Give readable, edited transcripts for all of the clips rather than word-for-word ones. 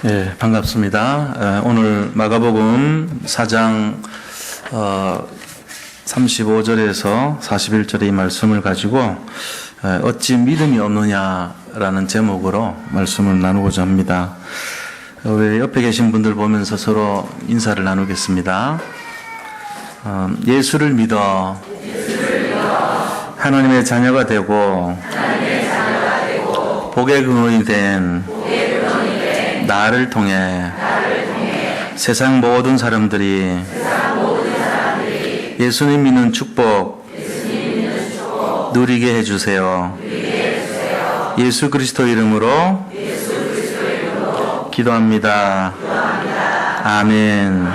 예, 반갑습니다. 오늘 마가복음 4장 35절에서 41절의 이 말씀을 가지고 어찌 믿음이 없느냐라는 제목으로 말씀을 나누고자 합니다. 우리 옆에 계신 분들 보면서 서로 인사를 나누겠습니다. 예수를 믿어 하나님의 자녀가 되고 복의 근원이 된 나를 통해 세상 모든 사람들이 예수님 믿는 축복 누리게 해주세요. 예수 그리스도 이름으로 기도합니다. 아멘.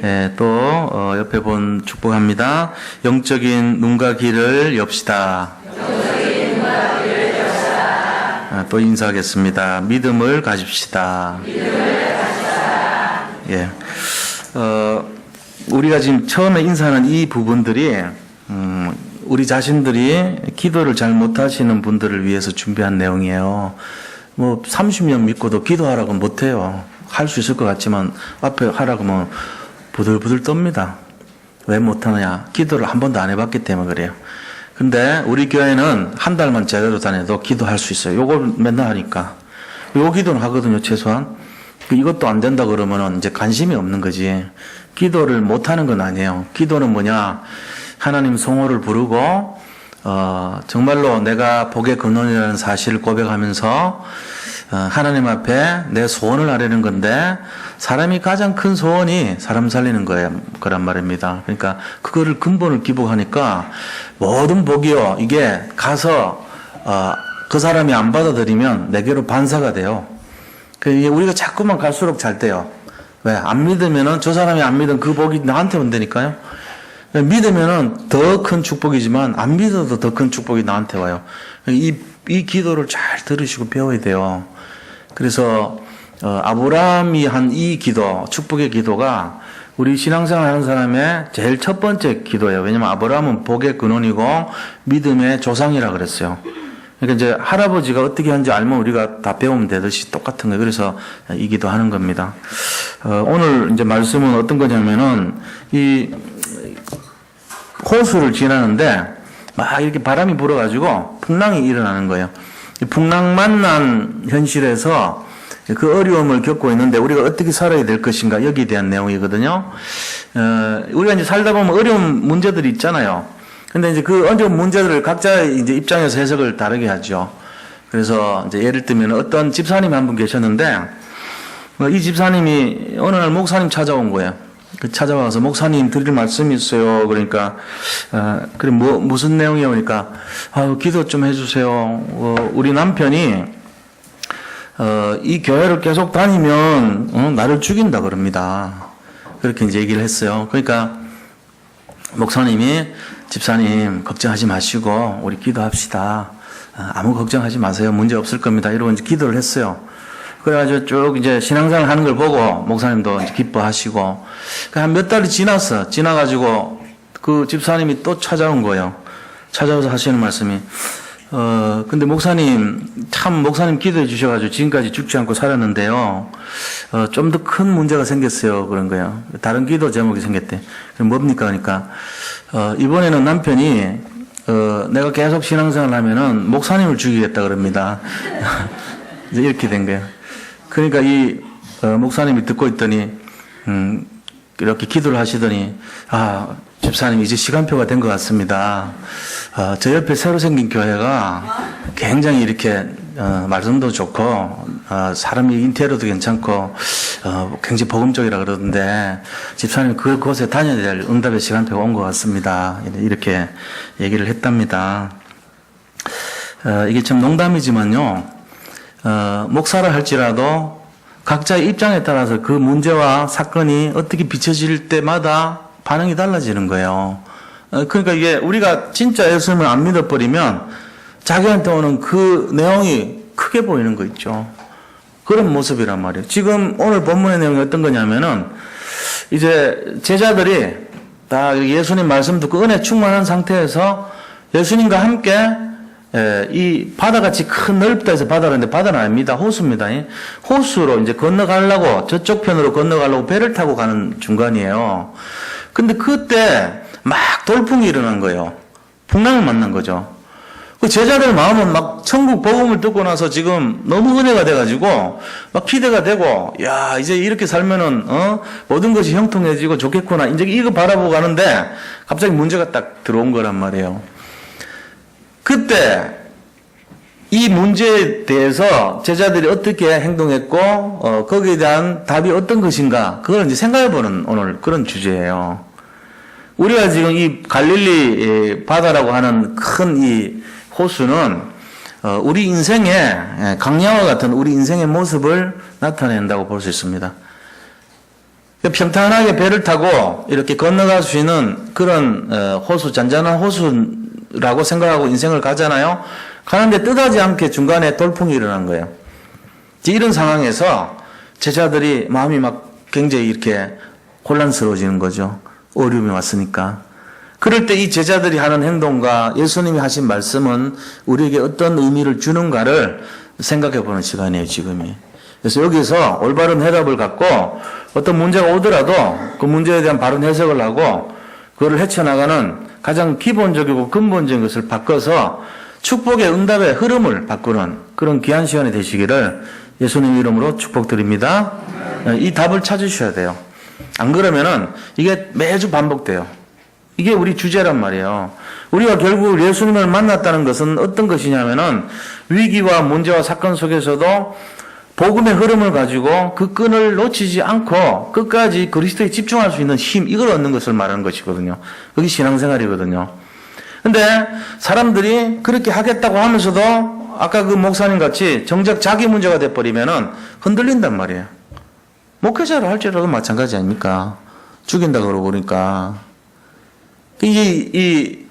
예, 또 옆에 본 축복합니다. 영적인 눈과 귀를 엽시다. 또 인사하겠습니다. 믿음을 가집시다. 예. 우리가 지금 처음에 인사하는 이 부분들이, 우리 자신들이 기도를 잘 못하시는 분들을 위해서 준비한 내용이에요. 30년 믿고도 기도하라고 못해요. 할 수 있을 것 같지만, 앞에 하라고 하면 부들부들 떱니다. 왜 못하느냐? 기도를 한 번도 안 해봤기 때문에 그래요. 근데 우리 교회는 한 달만 제대로 다녀도 기도할 수 있어요. 요걸 맨날 하니까. 요 기도는 하거든요, 최소한. 이것도 안 된다 그러면은 이제 관심이 없는 거지. 기도를 못 하는 건 아니에요. 기도는 뭐냐? 하나님 성호를 부르고, 정말로 내가 복의 근원이라는 사실을 고백하면서, 하나님 앞에 내 소원을 아뢰는 건데, 사람이 가장 큰 소원이 사람 살리는 거란 말입니다. 그러니까 그거를 근본을 기복하니까 모든 복이요, 이게 가서 그 사람이 안 받아들이면 내게로 반사가 돼요. 우리가 자꾸만 갈수록 잘 돼요. 왜? 안 믿으면은, 저 사람이 안 믿으면 그 복이 나한테 온다니까요. 믿으면은 더 큰 축복이지만 안 믿어도 더 큰 축복이 나한테 와요. 이 기도를 잘 들으시고 배워야 돼요. 그래서 아브라함이 한 이 기도, 축복의 기도가 우리 신앙생활 하는 사람의 제일 첫 번째 기도예요. 왜냐면 아브라함은 복의 근원이고 믿음의 조상이라 그랬어요. 그러니까 이제 할아버지가 어떻게 하는지 알면 우리가 다 배우면 되듯이 똑같은 거예요. 그래서 이 기도 하는 겁니다. 오늘 이제 말씀은 어떤 거냐면은 이 호수를 지나는데 막 이렇게 바람이 불어가지고 풍랑이 일어나는 거예요. 이 풍랑 만난 현실에서 그 어려움을 겪고 있는데 우리가 어떻게 살아야 될 것인가, 여기에 대한 내용이거든요. 우리가 이제 살다 보면 어려운 문제들이 있잖아요. 근데 이제 그 어려운 문제들을 각자의 이제 입장에서 해석을 다르게 하죠. 그래서 이제 예를 들면 어떤 집사님이 한 분 계셨는데, 이 집사님이 어느 날 목사님 찾아온 거예요. 찾아와서 목사님 드릴 말씀이 있어요. 그러니까, 그래, 무슨 내용이에요? 그러니까, 기도 좀 해주세요. 우리 남편이, 이 교회를 계속 다니면, 나를 죽인다 그럽니다. 그렇게 이제 얘기를 했어요. 그러니까, 목사님이, 집사님, 걱정하지 마시고, 우리 기도합시다. 아무 걱정하지 마세요. 문제 없을 겁니다. 이러고 이제 기도를 했어요. 그래가지고 쭉 이제 신앙생활 하는 걸 보고, 목사님도 이제 기뻐하시고, 한 몇 달이 지나가지고, 그 집사님이 또 찾아온 거예요. 찾아와서 하시는 말씀이, 근데 목사님 기도해 주셔가지고 지금까지 죽지 않고 살았는데요. 좀 더 큰 문제가 생겼어요. 그런 거예요. 다른 기도 제목이 생겼대. 그럼 뭡니까? 그러니까, 이번에는 남편이, 내가 계속 신앙생활 하면은 목사님을 죽이겠다 그럽니다. 이제 이렇게 된 거예요. 그러니까 목사님이 듣고 있더니, 이렇게 기도를 하시더니, 집사님 이제 시간표가 된 것 같습니다. 저 옆에 새로 생긴 교회가 굉장히 이렇게 말씀도 좋고 사람이 인테리어도 괜찮고 굉장히 복음적이라 그러던데 집사님 그곳에 다녀야 될 응답의 시간표가 온 것 같습니다. 이렇게 얘기를 했답니다. 이게 참 농담이지만요, 목사를 할지라도 각자의 입장에 따라서 그 문제와 사건이 어떻게 비춰질 때마다 반응이 달라지는 거예요. 그러니까 이게 우리가 진짜 예수님을 안 믿어버리면 자기한테 오는 그 내용이 크게 보이는 거 있죠. 그런 모습이란 말이에요. 지금 오늘 본문의 내용이 어떤 거냐면은 이제 제자들이 다 예수님 말씀 듣고 은혜 충만한 상태에서 예수님과 함께 이 바다같이 큰 넓다 해서 바다라는데 바다는 아닙니다. 호수입니다. 호수로 이제 건너가려고, 저쪽 편으로 건너가려고 배를 타고 가는 중간이에요. 근데 그때 막 돌풍이 일어난 거예요. 풍랑을 만난 거죠. 그 제자들 마음은 막 천국 복음을 듣고 나서 지금 너무 은혜가 돼가지고 막 기대가 되고, 야, 이제 이렇게 살면은, 모든 것이 형통해지고 좋겠구나. 이제 이거 바라보고 가는데 갑자기 문제가 딱 들어온 거란 말이에요. 그때 이 문제에 대해서 제자들이 어떻게 행동했고, 거기에 대한 답이 어떤 것인가, 그걸 이제 생각해보는 오늘 그런 주제예요. 우리가 지금 이 갈릴리 바다라고 하는 큰 이 호수는 우리 인생의 강야와 같은 우리 인생의 모습을 나타낸다고 볼 수 있습니다. 평탄하게 배를 타고 이렇게 건너갈 수 있는 그런 호수, 잔잔한 호수라고 생각하고 인생을 가잖아요. 가는데 뜻하지 않게 중간에 돌풍이 일어난 거예요. 이런 상황에서 제자들이 마음이 막 굉장히 이렇게 혼란스러워지는 거죠. 어려움이 왔으니까. 그럴 때 이 제자들이 하는 행동과 예수님이 하신 말씀은 우리에게 어떤 의미를 주는가를 생각해 보는 시간이에요, 지금이. 그래서 여기서 올바른 해답을 갖고 어떤 문제가 오더라도 그 문제에 대한 바른 해석을 하고 그거를 헤쳐나가는 가장 기본적이고 근본적인 것을 바꿔서 축복의 응답의 흐름을 바꾸는 그런 귀한 시간이 되시기를 예수님 이름으로 축복드립니다. 이 답을 찾으셔야 돼요. 안 그러면은 이게 매주 반복돼요. 이게 우리 주제란 말이에요. 우리가 결국 예수님을 만났다는 것은 어떤 것이냐면은 위기와 문제와 사건 속에서도 복음의 흐름을 가지고 그 끈을 놓치지 않고 끝까지 그리스도에 집중할 수 있는 힘, 이걸 얻는 것을 말하는 것이거든요. 그게 신앙생활이거든요. 근데 사람들이 그렇게 하겠다고 하면서도 아까 그 목사님 같이 정작 자기 문제가 돼버리면은 흔들린단 말이에요. 목회자를 할지라도 마찬가지 아닙니까? 죽인다 그러고 그러니까. 우리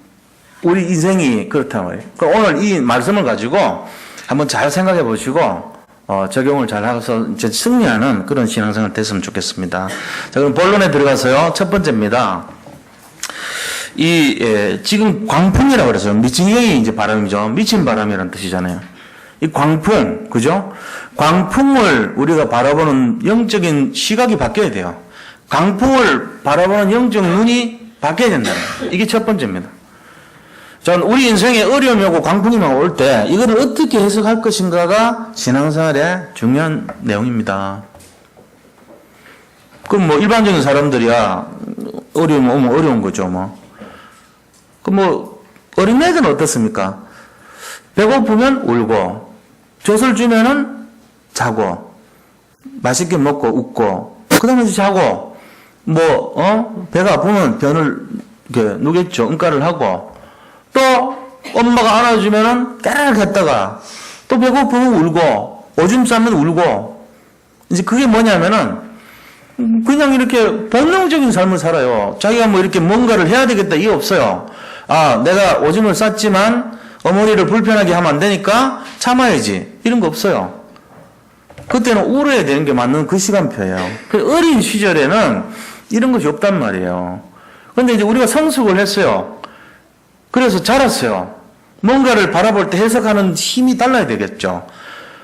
인생이 그렇단 말이에요. 그럼 오늘 이 말씀을 가지고 한번 잘 생각해 보시고, 적용을 잘 해서 이제 승리하는 그런 신앙생활 됐으면 좋겠습니다. 자, 그럼 본론에 들어가서요. 첫 번째입니다. 지금 광풍이라고 그래서 미친경이 이제 바람이죠. 미친 바람이라는 뜻이잖아요. 이 광풍, 그죠? 광풍을 우리가 바라보는 영적인 시각이 바뀌어야 돼요. 광풍을 바라보는 영적 눈이 바뀌어야 된다. 이게 첫 번째입니다. 전 우리 인생에 어려움이 오고 광풍이 막 올 때 이거를 어떻게 해석할 것인가가 신앙생활의 중요한 내용입니다. 그럼 뭐 일반적인 사람들이야 어려움 오면 어려운 거죠, 뭐. 어린애들은 어떻습니까? 배고프면 울고, 젖을 주면은 자고, 맛있게 먹고 웃고, 그 다음에 자고, 배가 아프면 변을 이렇게 누겠죠. 응가를 하고, 또 엄마가 안아주면은 깨르륵 했다가, 또 배고프면 울고, 오줌 싸면 울고, 이제 그게 뭐냐면은, 그냥 이렇게 본능적인 삶을 살아요. 자기가 뭐 이렇게 뭔가를 해야 되겠다, 이게 없어요. 내가 오줌을 쌌지만 어머니를 불편하게 하면 안 되니까 참아야지. 이런 거 없어요. 그때는 울어야 되는 게 맞는 그 시간표예요. 그 어린 시절에는 이런 것이 없단 말이에요. 그런데 이제 우리가 성숙을 했어요. 그래서 자랐어요. 뭔가를 바라볼 때 해석하는 힘이 달라야 되겠죠.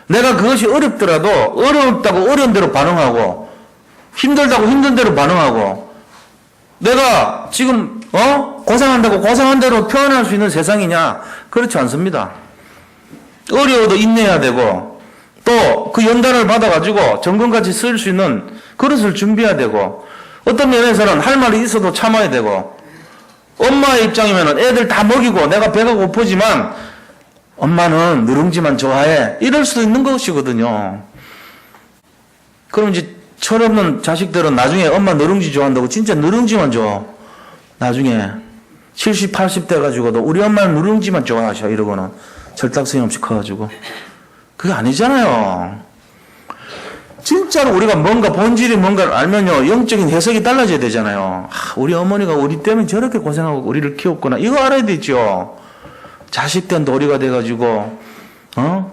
내가 그것이 어렵더라도 어렵다고 어려운 대로 반응하고, 힘들다고 힘든 대로 반응하고, 내가 지금 고생한다고 고생한 대로 표현할 수 있는 세상이냐? 그렇지 않습니다. 어려워도 인내해야 되고, 또 그 연단을 받아가지고 정금같이 쓸 수 있는 그릇을 준비해야 되고, 어떤 면에서는 할 말이 있어도 참아야 되고, 엄마의 입장이면 애들 다 먹이고 내가 배가 고프지만 엄마는 누룽지만 좋아해, 이럴 수도 있는 것이거든요. 그럼 이제 철없는 자식들은 나중에 엄마 누룽지 좋아한다고 진짜 누룽지만 줘. 나중에 70, 80대 가지고도 우리 엄마는 누룽지만 좋아하셔 이러고는 절딱성이 없이 커가지고. 그게 아니잖아요. 진짜로 우리가 뭔가 본질이 뭔가를 알면요, 영적인 해석이 달라져야 되잖아요. 우리 어머니가 우리 때문에 저렇게 고생하고 우리를 키웠구나, 이거 알아야 되죠. 자식 된 도리가 돼가지고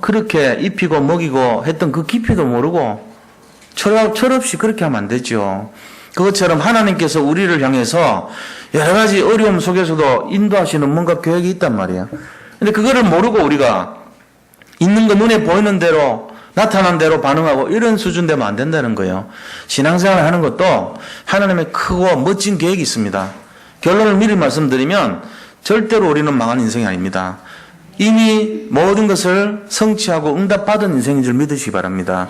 그렇게 입히고 먹이고 했던 그 깊이도 모르고 철없이 그렇게 하면 안 되죠. 그것처럼 하나님께서 우리를 향해서 여러 가지 어려움 속에서도 인도하시는 뭔가 계획이 있단 말이에요. 근데 그거를 모르고 우리가 있는 거 눈에 보이는 대로 나타난 대로 반응하고 이런 수준 되면 안 된다는 거예요. 신앙생활 하는 것도 하나님의 크고 멋진 계획이 있습니다. 결론을 미리 말씀드리면 절대로 우리는 망한 인생이 아닙니다. 이미 모든 것을 성취하고 응답받은 인생인 줄 믿으시기 바랍니다.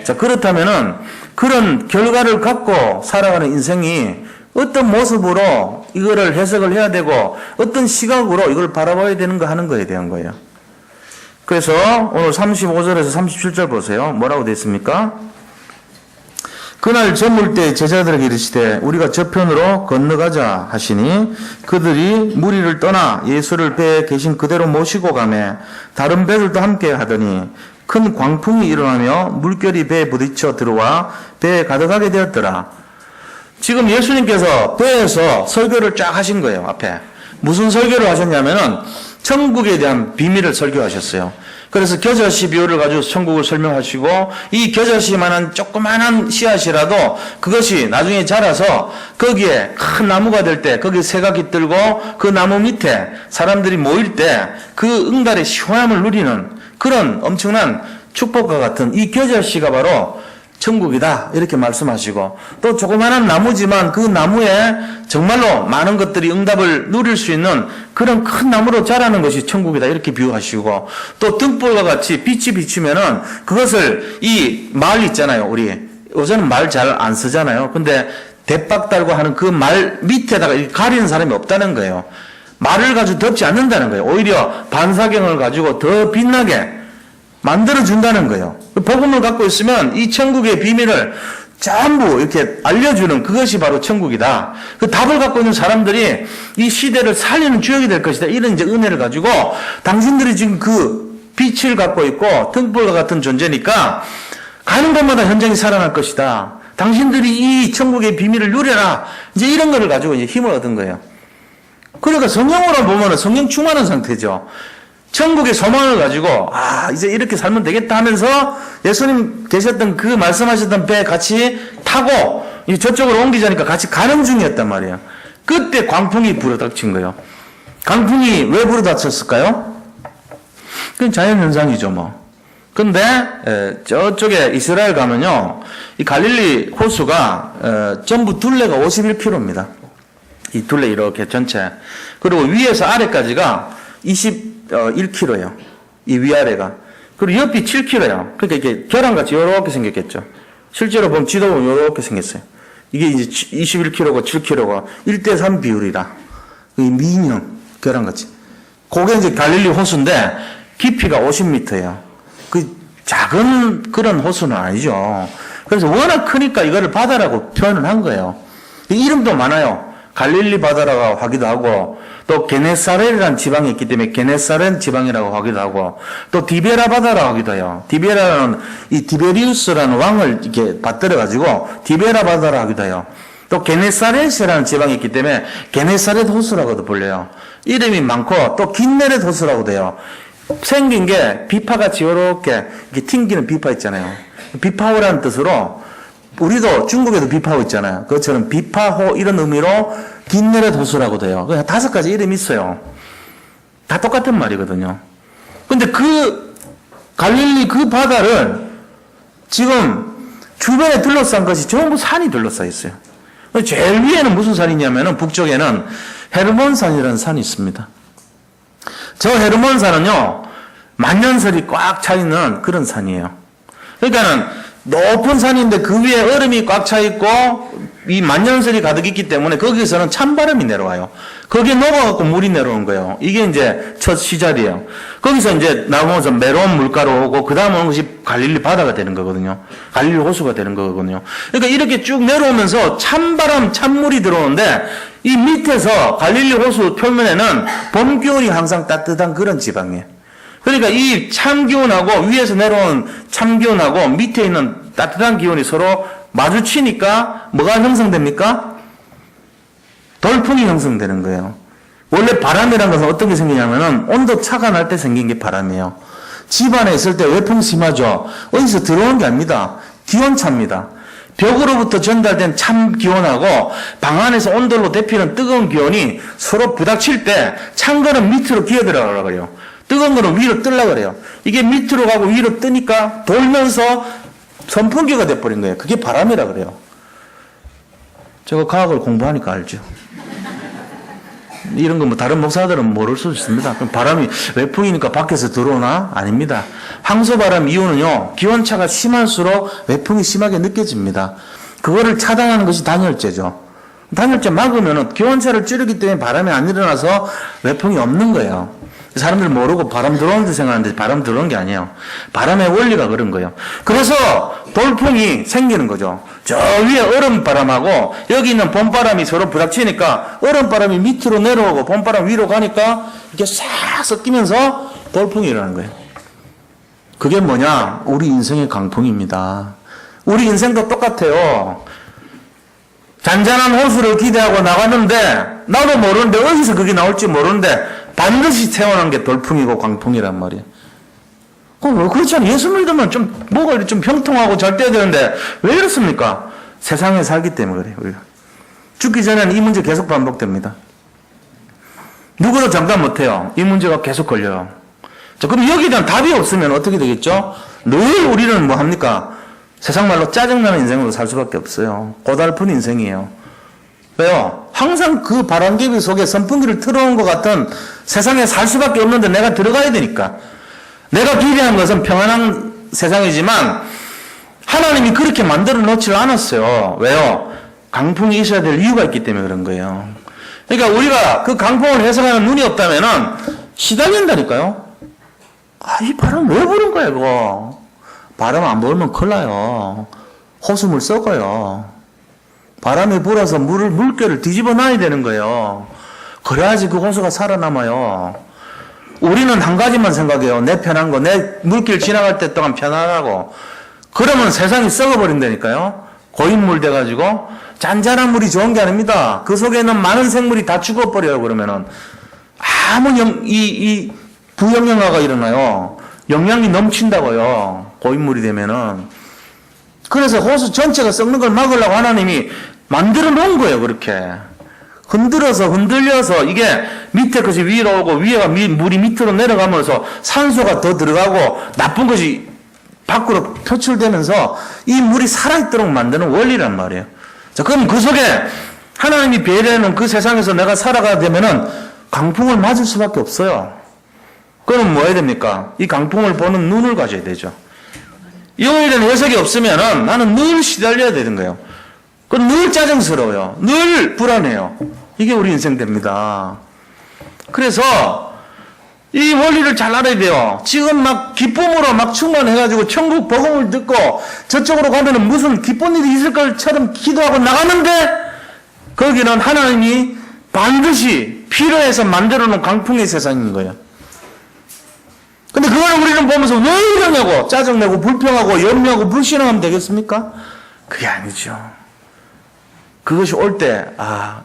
자, 그렇다면은 그런 결과를 갖고 살아가는 인생이 어떤 모습으로 이거를 해석을 해야 되고 어떤 시각으로 이걸 바라봐야 되는가 하는 거에 대한 거예요. 그래서 오늘 35절에서 37절 보세요. 뭐라고 되어 있습니까? 그날 저물 때 제자들에게 이르시되 우리가 저편으로 건너가자 하시니 그들이 무리를 떠나 예수를 배에 계신 그대로 모시고 가매 다른 배들도 함께 하더니 큰 광풍이 일어나며 물결이 배에 부딪혀 들어와 배에 가득하게 되었더라. 지금 예수님께서 배에서 설교를 쫙 하신 거예요. 앞에 무슨 설교를 하셨냐면은 천국에 대한 비밀을 설교하셨어요. 그래서 겨자씨 비유를 가지고 천국을 설명하시고 이 겨자씨만한 조그만한 씨앗이라도 그것이 나중에 자라서 거기에 큰 나무가 될 때 거기에 새가 깃들고 그 나무 밑에 사람들이 모일 때 그 응달의 시원함을 누리는 그런 엄청난 축복과 같은 이 겨자씨가 바로 천국이다 이렇게 말씀하시고 또 조그마한 나무지만 그 나무에 정말로 많은 것들이 응답을 누릴 수 있는 그런 큰 나무로 자라는 것이 천국이다 이렇게 비유하시고 또 등불과 같이 빛이 비치면은 그것을 이 말 있잖아요. 우리 요새는 말 잘 안 쓰잖아요. 근데 대박 달고 하는 그 말 밑에다가 가리는 사람이 없다는 거예요. 말을 가지고 덮지 않는다는 거예요. 오히려 반사경을 가지고 더 빛나게 만들어준다는 거예요. 복음을 갖고 있으면 이 천국의 비밀을 전부 이렇게 알려주는 그것이 바로 천국이다. 그 답을 갖고 있는 사람들이 이 시대를 살리는 주역이 될 것이다. 이런 이제 은혜를 가지고 당신들이 지금 그 빛을 갖고 있고 등불과 같은 존재니까 가는 곳마다 현장이 살아날 것이다. 당신들이 이 천국의 비밀을 누려라. 이제 이런 거를 가지고 이제 힘을 얻은 거예요. 그러니까 성령으로 보면은 성령 충만한 상태죠. 천국의 소망을 가지고 이제 이렇게 살면 되겠다 하면서 예수님 계셨던 그 말씀하셨던 배에 같이 타고 저쪽으로 옮기자니까 같이 가는 중이었단 말이에요. 그때 광풍이 불어닥친 거예요. 광풍이 왜 불어닥쳤을까요? 그건 자연현상이죠 뭐. 근데 저쪽에 이스라엘 가면요 이 갈릴리 호수가 전부 둘레가 51km입니다. 이 둘레 이렇게 전체 그리고 위에서 아래까지가 21km예요. 이 위아래가. 그리고 옆이 7km예요. 그러니까 이게 계란같이 이렇게 생겼겠죠. 실제로 보면 지도 보면 이렇게 생겼어요. 이게 이제 21km고 7km가 1대3 비율이다. 이 미인형 계란같이. 그게 이제 갈릴리 호수인데 깊이가 50m예요. 그 작은 그런 호수는 아니죠. 그래서 워낙 크니까 이거를 바다라고 표현을 한 거예요. 이름도 많아요. 갈릴리 바다라고 하기도 하고 또 게네사렛이라는 지방이 있기 때문에 게네사렛 지방이라고 하기도 하고 또 디베라 바다라고 하기도 해요. 디베라는 이 디베리우스라는 왕을 이렇게 받들어 가지고 디베라 바다라고 하기도 해요. 또 게네사렛이라는 지방이 있기 때문에 게네사렛 호수라고도 불려요. 이름이 많고 또 긴네렛 호수라고도 해요. 생긴 게 비파같이 이렇게 튕기는 비파 있잖아요. 비파호라는 뜻으로 우리도 중국에도 비파호 있잖아요. 그것처럼 비파호 이런 의미로 긴네렛 호수라고 돼요. 그냥 5가지 이름이 있어요. 다 똑같은 말이거든요. 근데 그 갈릴리 그 바다를 지금 주변에 둘러싼 것이 전부 산이 둘러싸여 있어요. 제일 위에는 무슨 산이냐면은 북쪽에는 헤르몬산이라는 산이 있습니다. 저 헤르몬산은요 만년설이 꽉 차 있는 그런 산이에요. 그러니까는 높은 산인데 그 위에 얼음이 꽉 차 있고 이 만년설이 가득 있기 때문에 거기서는 찬바람이 내려와요. 거기에 녹아갖고 물이 내려오는 거예요. 이게 이제 첫 시작이에요. 거기서 이제 나오면서 메론 물가로 오고 그 다음 오는 것이 갈릴리 바다가 되는 거거든요. 갈릴리 호수가 되는 거거든요. 그러니까 이렇게 쭉 내려오면서 찬바람, 찬물이 들어오는데 이 밑에서 갈릴리 호수 표면에는 봄, 겨울이 항상 따뜻한 그런 지방이에요. 그러니까 이 찬 기온하고 위에서 내려온 찬 기온하고 밑에 있는 따뜻한 기온이 서로 마주치니까 뭐가 형성됩니까? 돌풍이 형성되는 거예요. 원래 바람이라는 것은 어떤 게 생기냐면은 온도 차가 날 때 생긴 게 바람이에요. 집 안에 있을 때 외풍 심하죠. 어디서 들어오는 게 아닙니다. 기온차입니다. 벽으로부터 전달된 찬 기온하고 방 안에서 온돌로 데피는 뜨거운 기온이 서로 부닥칠 때 찬 거는 밑으로 기어 들어가려고 그래요. 뜨거운 거는 위로 뜨려고 그래요. 이게 밑으로 가고 위로 뜨니까 돌면서 선풍기가 돼버린 거예요. 그게 바람이라 그래요. 제가 과학을 공부하니까 알죠. 이런 거 뭐 다른 목사들은 모를 수 있습니다. 그럼 바람이 외풍이니까 밖에서 들어오나? 아닙니다. 황소바람 이유는요, 기온차가 심할수록 외풍이 심하게 느껴집니다. 그거를 차단하는 것이 단열재죠. 단열재 막으면 기온차를 줄이기 때문에 바람이 안 일어나서 외풍이 없는 거예요. 사람들 모르고 바람 들어오는 줄 생각하는데 바람 들어오는 게 아니에요. 바람의 원리가 그런 거예요. 그래서 돌풍이 생기는 거죠. 저 위에 얼음바람하고 여기 있는 봄바람이 서로 부닥치니까 얼음바람이 밑으로 내려오고 봄바람 위로 가니까 이렇게 싹 섞이면서 돌풍이 일어나는 거예요. 그게 뭐냐? 우리 인생의 강풍입니다. 우리 인생도 똑같아요. 잔잔한 호수를 기대하고 나갔는데 나도 모르는데 어디서 그게 나올지 모르는데 반드시 태어난 게 돌풍이고 강풍이란 말이에요. 그렇지 않아요? 예수 믿으면 좀 뭐가 좀 형통하고 잘 돼야 되는데 왜 이렇습니까? 세상에 살기 때문에 그래요. 우리가 죽기 전에는 이 문제 계속 반복됩니다. 누구도 장담 못해요. 이 문제가 계속 걸려요. 자, 그럼 여기에 대한 답이 없으면 어떻게 되겠죠? 늘 우리는 뭐 합니까? 세상 말로 짜증나는 인생으로 살 수밖에 없어요. 고달픈 인생이에요. 왜요? 항상 그 바람개비 속에 선풍기를 틀어놓은 것 같은 세상에 살 수밖에 없는데 내가 들어가야 되니까. 내가 기대한 것은 평안한 세상이지만 하나님이 그렇게 만들어 놓지를 않았어요. 왜요? 강풍이 있어야 될 이유가 있기 때문에 그런 거예요. 그러니까 우리가 그 강풍을 해석하는 눈이 없다면은 시달린다니까요. 이 바람 왜 부는 거야, 이거? 바람 안 불면 큰일 나요. 호수물 썩어요. 바람이 불어서 물결을 뒤집어 놔야 되는 거예요. 그래야지 그 호수가 살아남아요. 우리는 한 가지만 생각해요. 내 편한 거, 내 물길 지나갈 때 동안 편안하고. 그러면 세상이 썩어버린다니까요. 고인물 돼가지고. 잔잔한 물이 좋은 게 아닙니다. 그 속에 있는 많은 생물이 다 죽어버려요, 그러면은. 아무 부영양화가 일어나요. 영양이 넘친다고요. 고인물이 되면은. 그래서 호수 전체가 썩는 걸 막으려고 하나님이 만들어 놓은 거예요, 그렇게. 흔들려서 이게 밑에 것이 위로 오고 위에가 물이 밑으로 내려가면서 산소가 더 들어가고 나쁜 것이 밖으로 표출되면서 이 물이 살아있도록 만드는 원리란 말이에요. 자, 그럼 그 속에 하나님이 배려해놓은 그 세상에서 내가 살아가야 되면은 강풍을 맞을 수밖에 없어요. 그럼 뭐 해야 됩니까? 이 강풍을 보는 눈을 가져야 되죠. 이거에 대한 해석이 없으면은 나는 늘 시달려야 되는 거예요. 그건 늘 짜증스러워요. 늘 불안해요. 이게 우리 인생 됩니다. 그래서 이 원리를 잘 알아야 돼요. 지금 막 기쁨으로 막 충만해가지고 천국 복음을 듣고 저쪽으로 가면은 무슨 기쁜 일이 있을 것처럼 기도하고 나가는데 거기는 하나님이 반드시 필요해서 만들어 놓은 강풍의 세상인 거예요. 근데 그걸 우리는 보면서 왜 이러냐고 짜증내고 불평하고 염려하고 불신하면 되겠습니까? 그게 아니죠. 그것이 올 때,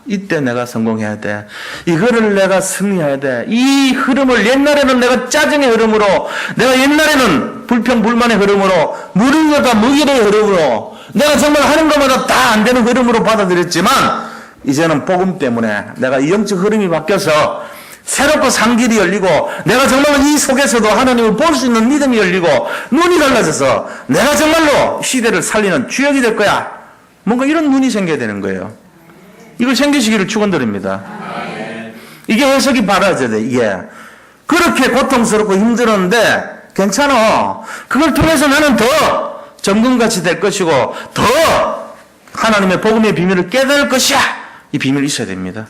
이때 내가 성공해야 돼. 이거를 내가 승리해야 돼. 이 흐름을 옛날에는 내가 짜증의 흐름으로, 내가 옛날에는 불평, 불만의 흐름으로, 무능력과 무기의 흐름으로, 내가 정말 하는 것마다 다 안 되는 흐름으로 받아들였지만, 이제는 복음 때문에 내가 이 영적 흐름이 바뀌어서 새롭고 산 길이 열리고, 내가 정말 이 속에서도 하나님을 볼 수 있는 믿음이 열리고, 눈이 달라져서 내가 정말로 시대를 살리는 주역이 될 거야. 뭔가 이런 눈이 생겨야 되는 거예요. 이걸 생기시기를 축원드립니다. 이게 해석이 바라져야 돼, 이게. 그렇게 고통스럽고 힘들었는데 괜찮아. 그걸 통해서 나는 더 정금같이 될 것이고 더 하나님의 복음의 비밀을 깨달을 것이야. 이 비밀이 있어야 됩니다.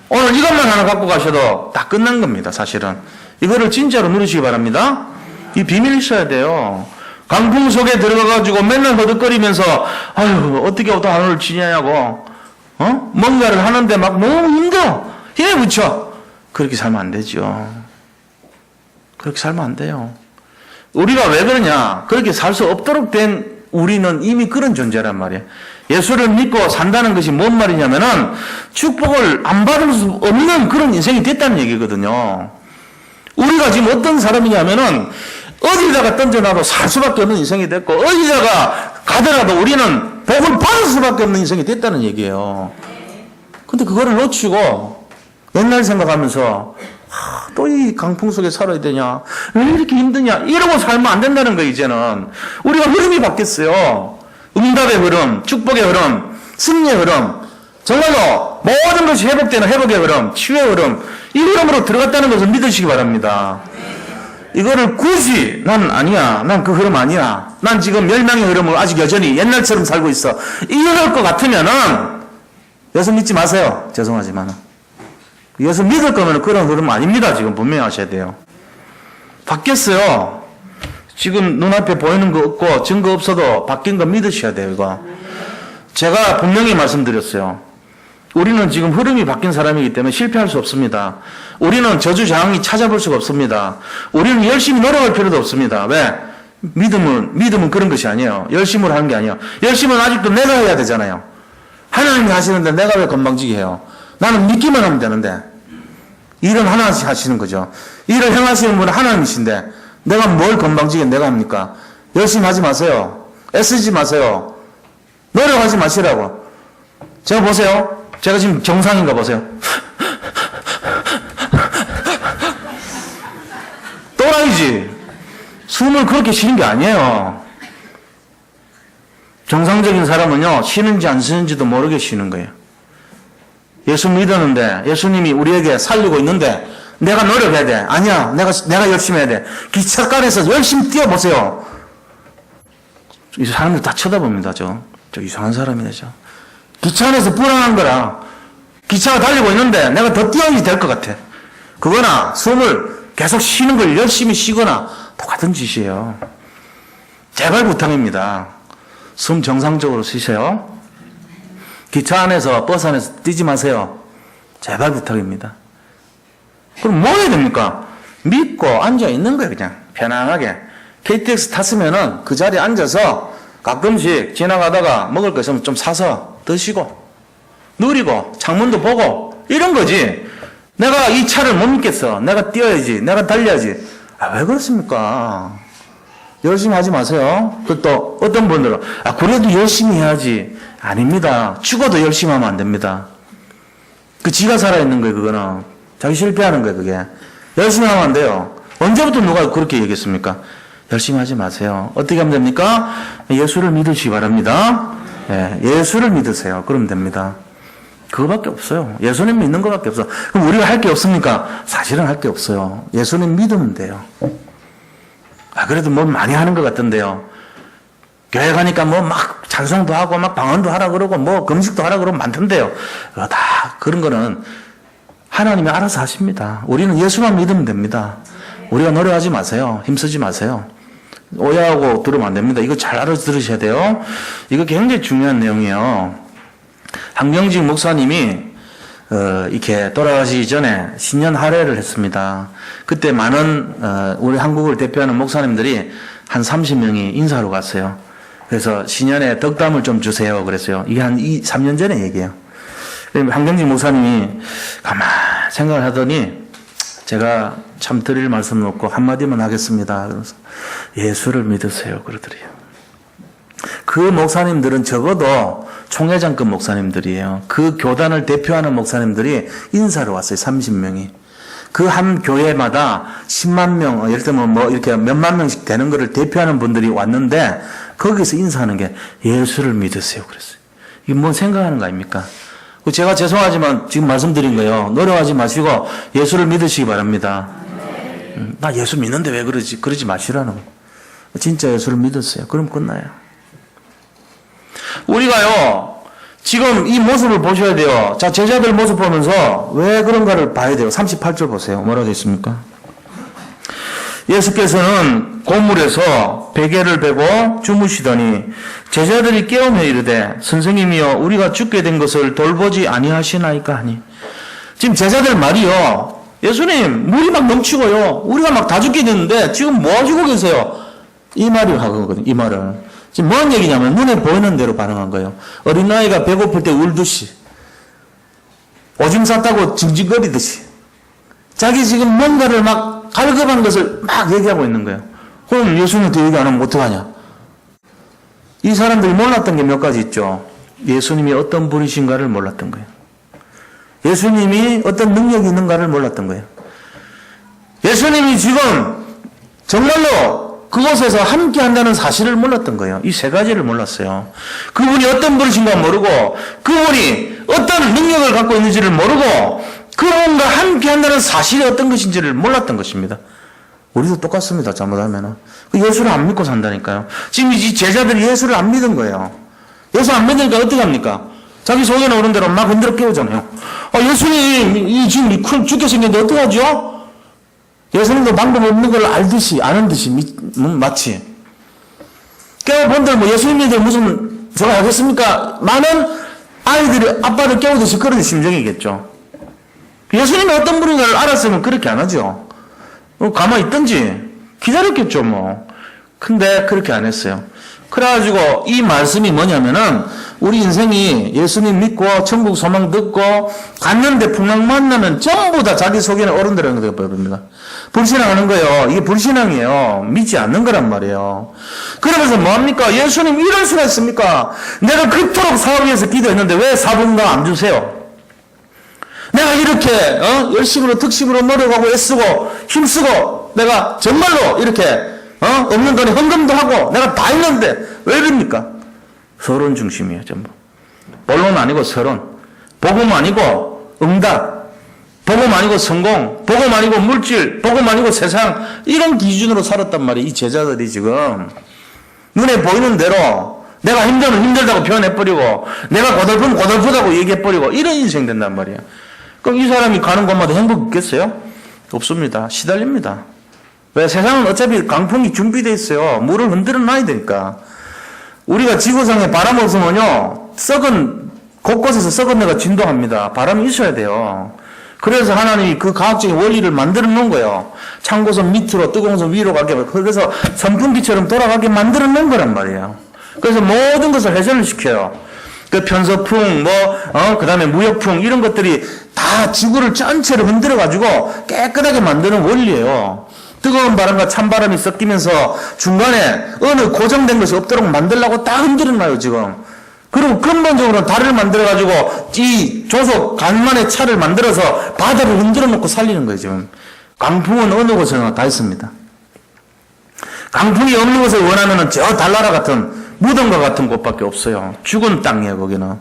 오늘 이것만 하나 갖고 가셔도 다 끝난 겁니다, 사실은. 이거를 진짜로 누리시기 바랍니다. 이 비밀이 있어야 돼요. 강풍 속에 들어가가지고 맨날 허덕거리면서, 어떻게 하늘을 치냐고, 뭔가를 하는데 막 너무 힘들어. 힘에 붙여. 그렇게 살면 안 되죠. 그렇게 살면 안 돼요. 우리가 왜 그러냐? 그렇게 살 수 없도록 된 우리는 이미 그런 존재란 말이에요. 예수를 믿고 산다는 것이 뭔 말이냐면은 축복을 안 받을 수 없는 그런 인생이 됐다는 얘기거든요. 우리가 지금 어떤 사람이냐면은 어디다가 던져놔도 살 수밖에 없는 인생이 됐고 어디다가 가더라도 우리는 복을 받을 수밖에 없는 인생이 됐다는 얘기예요. 근데 그거를 놓치고 옛날 생각하면서 또 이 강풍 속에 살아야 되냐? 왜 이렇게 힘드냐? 이러고 살면 안 된다는 거예요, 이제는. 우리가 흐름이 바뀌었어요. 응답의 흐름, 축복의 흐름, 승리의 흐름. 정말로 모든 것이 회복되는 회복의 흐름, 치유의 흐름, 이 흐름으로 들어갔다는 것을 믿으시기 바랍니다. 이거를 굳이 난 아니야. 난 그 흐름 아니야. 난 지금 멸망의 흐름을 아직 여전히 옛날처럼 살고 있어. 이럴 것 같으면은 예수 믿지 마세요. 죄송하지만. 예수 믿을 거면 그런 흐름 아닙니다. 지금 분명히 하셔야 돼요. 바뀌었어요. 지금 눈앞에 보이는 거 없고 증거 없어도 바뀐 거 믿으셔야 돼요. 이거. 제가 분명히 말씀드렸어요. 우리는 지금 흐름이 바뀐 사람이기 때문에 실패할 수 없습니다. 우리는 저주장이 찾아볼 수가 없습니다. 우리는 열심히 노력할 필요도 없습니다. 왜? 믿음은 그런 것이 아니에요. 열심으로 하는 게 아니에요. 열심은 아직도 내가 해야 되잖아요. 하나님이 하시는데 내가 왜 건방지게 해요? 나는 믿기만 하면 되는데. 일은 하나씩 하시는 거죠. 일을 행하시는 분은 하나님이신데 내가 뭘 건방지게 내가 합니까? 열심히 하지 마세요. 애쓰지 마세요. 노력하지 마시라고. 제가 보세요. 제가 지금 정상인가 보세요. 또라이지. 숨을 그렇게 쉬는 게 아니에요. 정상적인 사람은요, 쉬는지 안 쉬는지도 모르게 쉬는 거예요. 예수 믿었는데, 예수님이 우리에게 살리고 있는데, 내가 노력해야 돼. 아니야, 내가 열심히 해야 돼. 기차간에서 열심히 뛰어보세요. 이 사람들 다 쳐다봅니다, 저 이상한 사람이네, 저. 기차 안에서 불안한 거라. 기차가 달리고 있는데 내가 더 뛰어야지 될 것 같아. 그거나 숨을 계속 쉬는 걸 열심히 쉬거나 똑같은 짓이에요. 제발 부탁입니다. 숨 정상적으로 쉬세요. 기차 안에서 버스 안에서 뛰지 마세요. 제발 부탁입니다. 그럼 뭐 해야 됩니까? 믿고 앉아 있는 거예요. 그냥 편안하게. KTX 탔으면은 그 자리에 앉아서 가끔씩 지나가다가 먹을 거 있으면 좀 사서 드시고 누리고 창문도 보고 이런 거지. 내가 이 차를 못 믿겠어. 내가 뛰어야지. 내가 달려야지. 왜 그렇습니까? 열심히 하지 마세요. 또 어떤 분들은 그래도 열심히 해야지. 아닙니다. 죽어도 열심히 하면 안 됩니다. 그 지가 살아있는 거예요. 그거는 자기 실패하는 거예요. 그게 열심히 하면 안 돼요. 언제부터 누가 그렇게 얘기했습니까? 열심히 하지 마세요. 어떻게 하면 됩니까? 예수를 믿으시기 바랍니다. 예수를 믿으세요. 그러면 됩니다. 그거밖에 없어요. 예수님 믿는 것밖에 없어. 그럼 우리가 할 게 없습니까? 사실은 할 게 없어요. 예수님 믿으면 돼요. 그래도 뭐 많이 하는 것 같던데요. 교회 가니까 뭐 막 찬송도 하고 막 방언도 하라 그러고 뭐 금식도 하라 그러고 많던데요. 다 그런 거는 하나님이 알아서 하십니다. 우리는 예수만 믿으면 됩니다. 우리가 노력하지 마세요. 힘쓰지 마세요. 오해하고 들으면 안 됩니다. 이거 잘 알아들으셔야 돼요. 이거 굉장히 중요한 내용이에요. 한경직 목사님이 이렇게 돌아가시기 전에 신년 할애를 했습니다. 그때 많은 우리 한국을 대표하는 목사님들이 한 30명이 인사하러 갔어요. 그래서 신년에 덕담을 좀 주세요. 그랬어요. 이게 한 3년 전에 얘기예요. 한경직 목사님이 가만 생각을 하더니 제가 참 드릴 말씀은 없고 한마디만 하겠습니다. 그래서 예수를 믿으세요. 그러더래요. 그 목사님들은 적어도 총회장급 목사님들이에요. 그 교단을 대표하는 목사님들이 인사를 왔어요. 30명이. 그 한 교회마다 10만 명, 예를 들면 뭐 이렇게 몇만 명씩 되는 거를 대표하는 분들이 왔는데 거기서 인사하는 게 예수를 믿으세요. 그랬어요. 이게 뭔 생각하는 거 아닙니까? 제가 죄송하지만 지금 말씀드린 거예요. 노력하지 마시고 예수를 믿으시기 바랍니다. 나 예수 믿는데 왜 그러지? 그러지 마시라는 거예요. 진짜 예수를 믿으세요. 그럼 끝나요. 우리가요, 지금 이 모습을 보셔야 돼요. 자, 제자들 모습 보면서 왜 그런가를 봐야 돼요. 38절 보세요. 뭐라고 되어 있습니까? 예수께서는 고물에서 베개를 베고 주무시더니 제자들이 깨우며 이르되 선생님이여 우리가 죽게 된 것을 돌보지 아니하시나이까 하니. 지금 제자들 말이요, 예수님 물이 막 넘치고요 우리가 막 다 죽게 됐는데 지금 뭐 하시고 계세요? 이 말을 하거든요. 이 말을 지금 뭔 얘기냐면 눈에 보이는 대로 반응한 거예요. 어린아이가 배고플 때 울듯이, 오줌 쌌다고 징징거리듯이 자기 지금 뭔가를 막 갈급한 것을 막 얘기하고 있는 거예요. 그럼 예수님한테 얘기 안 하면 어떡하냐? 이 사람들이 몰랐던 게 몇 가지 있죠. 예수님이 어떤 분이신가를 몰랐던 거예요. 예수님이 어떤 능력이 있는가를 몰랐던 거예요. 예수님이 지금 정말로 그곳에서 함께 한다는 사실을 몰랐던 거예요. 이 세 가지를 몰랐어요. 그분이 어떤 분이신가 모르고, 그분이 어떤 능력을 갖고 있는지를 모르고, 그분과 함께 한다는 사실이 어떤 것인지를 몰랐던 것입니다. 우리도 똑같습니다. 잘못하면. 예수를 안 믿고 산다니까요. 지금 이 제자들이 예수를 안 믿은 거예요. 예수 안 믿으니까 어떻게 합니까? 자기 속에 나오는 대로 막 흔들어 깨우잖아요. 예수님, 지금 죽게 생겼는데 어떡하죠? 예수님도 방법 없는 걸 알듯이, 아는 듯이, 마치. 깨워본들, 예수님들 무슨, 저거 알겠습니까? 많은 아이들이 아빠를 깨우듯이 그런 심정이겠죠. 예수님이 어떤 분인가를 알았으면 그렇게 안 하죠. 가만히 있든지, 기다렸겠죠, 뭐. 근데 그렇게 안 했어요. 그래가지고 이 말씀이 뭐냐면은 우리 인생이 예수님 믿고 천국 소망 듣고 갔는데 풍랑 만나면 전부 다 자기 속에는 어른들하는 게 되어버립니다. 불신앙하는 거예요. 이게 불신앙이에요. 믿지 않는 거란 말이에요. 그러면서 뭐합니까? 예수님 이럴 수가 있습니까? 내가 그토록 사업 위해서 기도했는데 왜 사분가 안 주세요? 내가 이렇게 열심으로 득심으로 노력하고 애쓰고 힘쓰고 내가 정말로 이렇게 없는 돈에 헌금도 하고 내가 다 했는데 왜 이럽니까? 서론 중심이에요. 전부. 본론 아니고 서론. 복음 아니고 응답. 복음 아니고 성공. 복음 아니고 물질. 복음 아니고 세상. 이런 기준으로 살았단 말이에요. 이 제자들이 지금. 눈에 보이는 대로 내가 힘들면 힘들다고 표현해버리고 내가 고달프면 고달프다고 얘기해버리고 이런 인생 된단 말이에요. 그럼 이 사람이 가는 곳마다 행복 있겠어요? 없습니다. 시달립니다. 왜? 세상은 어차피 강풍이 준비되어 있어요. 물을 흔들어 놔야 되니까. 우리가 지구상에 바람 없으면요, 곳곳에서 썩은 데가 진동합니다. 바람이 있어야 돼요. 그래서 하나님이 그 과학적인 원리를 만들어 놓은 거예요. 찬 곳은 밑으로, 뜨거운 곳은 위로 가게, 그래서 선풍기처럼 돌아가게 만들어 놓은 거란 말이에요. 그래서 모든 것을 회전을 시켜요. 그 편서풍, 그 다음에 무역풍, 이런 것들이 다 지구를 전체를 흔들어가지고 깨끗하게 만드는 원리예요. 뜨거운 바람과 찬바람이 섞이면서 중간에 어느 고정된 것이 없도록 만들려고 다 흔들어놔요, 지금. 그리고 근본적으로 다리를 만들어가지고 이 조속 간만에 차를 만들어서 바다를 흔들어 놓고 살리는 거예요, 지금. 강풍은 어느 곳에나 다 있습니다. 강풍이 없는 것을 원하면은 저 달나라 같은 무덤과 같은 곳밖에 없어요. 죽은 땅이에요, 거기는.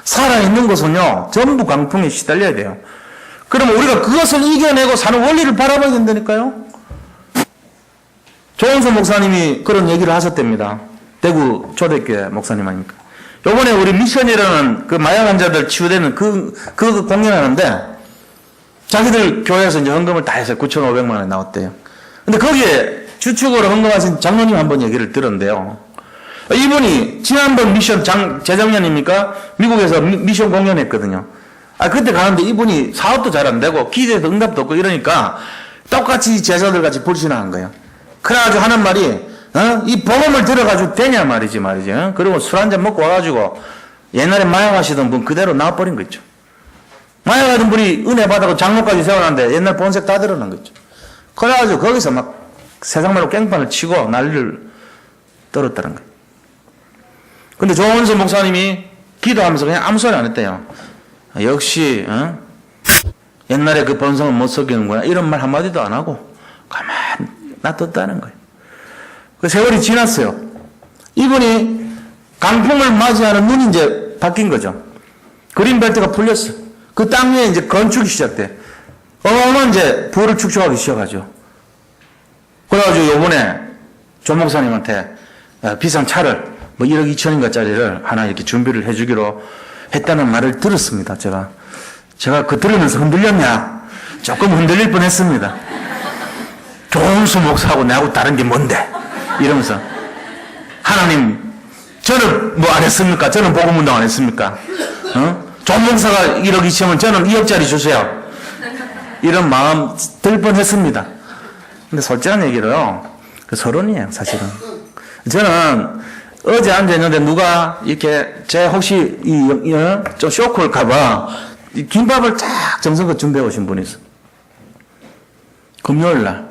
살아있는 곳은요, 전부 강풍에 시달려야 돼요. 그러면 우리가 그것을 이겨내고 사는 원리를 바라봐야 된다니까요. 조은수 목사님이 그런 얘기를 하셨답니다. 대구 초대교회 목사님 아닙니까? 요번에 우리 미션이라는 그 마약 환자들 치유되는 그 공연하는데 자기들 교회에서 이제 헌금을 다 해서 9,500만 원이 나왔대요. 근데 거기에 주축으로 헌금하신 장로님 한번 얘기를 들었는데요. 이분이 지난번 미션 재작년입니까? 미국에서 미션 공연했거든요. 그때 가는데 이분이 사업도 잘 안 되고 기대도 응답도 없고 이러니까 똑같이 제자들 같이 불신한 거예요. 그래가지고 하는 말이, 이 복음을 들어가지고 되냐 말이지. 그리고 술 한잔 먹고 와가지고 옛날에 마약하시던 분 그대로 나와버린 거 있죠. 마약하던 분이 은혜 받아서 장로까지 세워놨는데 옛날 본색 다 드러난 거 있죠. 그래가지고 거기서 막 세상말로 깽판을 치고 난리를 떨었다는 거예요. 근데 조원수 목사님이 기도하면서 그냥 아무 소리 안 했대요. 역시, 옛날에 그 본성은 못 속이는구나. 이런 말 한마디도 안 하고 가만히 놔뒀다는 거예요. 그 세월이 지났어요. 이분이 강풍을 맞이하는 눈이 이제 바뀐 거죠. 그린벨트가 풀렸어. 그 땅 위에 이제 건축이 시작돼. 어마어마한 이제 부를 축적하기 시작하죠. 그래가지고 요번에 조 목사님한테 비싼 차를 1억 2천인가짜리를 하나 이렇게 준비를 해주기로 했다는 말을 들었습니다. 제가 그 들으면서 흔들렸냐? 조금 흔들릴 뻔 했습니다. 조은수 목사하고 나하고 다른 게 뭔데? 이러면서 하나님 저는 뭐 안 했습니까? 저는 복음운동 안 했습니까? 조 목사가 1억 2천원 저는 2억짜리 주세요. 이런 마음 들 뻔했습니다. 근데 솔직한 얘기로요, 그 서론이에요, 사실은. 저는 어제 앉아있는데 누가 이렇게 제 혹시 좀 쇼크 올까봐 김밥을 쫙 정성껏 준비해 오신 분이 있어. 금요일날.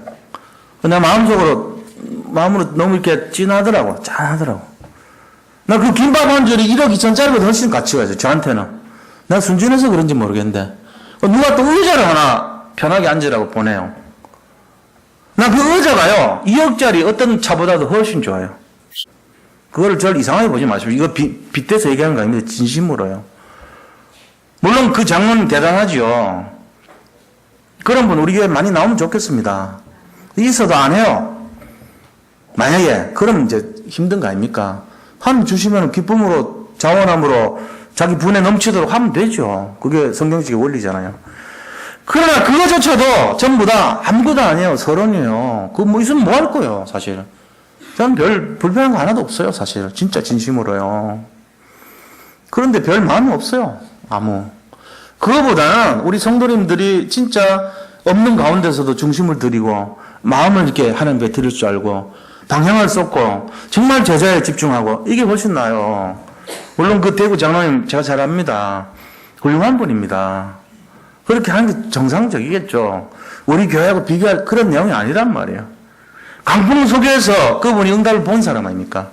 내 마음으로 너무 이렇게 찐하더라고. 짠하더라고. 나 그 김밥 한 줄이 1억 2천짜리보다 훨씬 가치가 있어요, 저한테는. 나 순진해서 그런지 모르겠는데. 누가 또 의자를 하나 편하게 앉으라고 보내요. 나 그 의자가요, 2억짜리 어떤 차보다도 훨씬 좋아요. 그거를 절 이상하게 보지 마시고, 이거 빗대서 얘기하는 거 아닙니다. 진심으로요. 물론 그 장로는 대단하지요. 그런 분 우리 교회 많이 나오면 좋겠습니다. 있어도 안 해요. 만약에, 그럼 이제 힘든 거 아닙니까? 하나님 주시면 기쁨으로, 자원함으로 자기 분에 넘치도록 하면 되죠. 그게 성경식의 원리잖아요. 그러나 그거조차도 전부 다 아무것도 아니에요. 서론이에요. 그거 뭐 있으면 뭐 할 거예요, 사실. 저는 별 불편한 거 하나도 없어요, 사실. 진짜 진심으로요. 그런데 별 마음이 없어요, 아무. 그거보다는 우리 성도님들이 진짜 없는 가운데서도 중심을 들이고 마음을 이렇게 하나님께 드릴 줄 알고 방향을 쏟고 정말 제자에 집중하고 이게 훨씬 나아요. 물론 그 대구 장로님 제가 잘 압니다. 훌륭한 분입니다. 그렇게 하는 게 정상적이겠죠. 우리 교회하고 비교할 그런 내용이 아니란 말이에요. 강풍 속에서 그분이 응답을 본 사람 아닙니까?